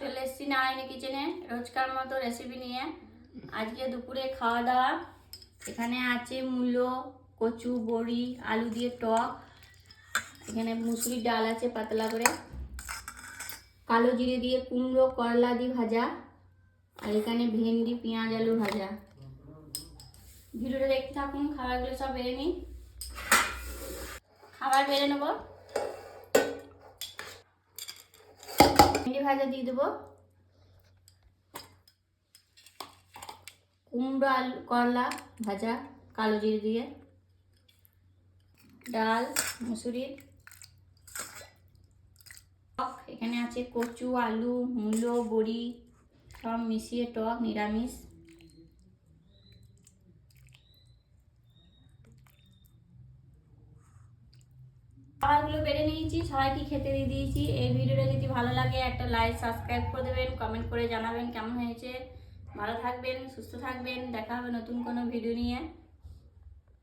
চলে এসেছি নারায়ণী কিচেনে রোজকার মতো রেসিপি নিয়ে। আজকে দুপুরে খাওয়া দাওয়া এখানে আছে মূলো, কচু, বড়ি, আলু দিয়ে টক, এখানে মুসুরির ডাল আছে পাতলা করে, কালো জিরে দিয়ে কুমড়ো করলা দিয়ে ভাজা, আর এখানে ভেন্ডি পেঁয়াজ আলু ভাজা। ভিডিওটা দেখতে থাকুন। খাবারগুলো সব বেড়ে নিই। খাবার বেড়ে নেব। ভেন্ডি ভাজা দিয়ে দেবো, কুমড়ো আলু করলা ভাজা কালো জিরে দিয়ে, ডাল মুসুরির, টক এখানে আছে কচু, আলু, মূলো, বড়ি সব মিশিয়ে টক নিরামিষ। খাবারগুলো বেড়ে নিয়েছি, সবাইকে খেতে দিয়ে দিয়েছি। এই ভিডিওটা যদি ভালো লাগে একটা লাইক সাবস্ক্রাইব করে দেবেন, কমেন্ট করে জানাবেন কেমন হয়েছে। ভালো থাকবেন, সুস্থ থাকবেন, দেখা হবে নতুন কোনো ভিডিও নিয়ে।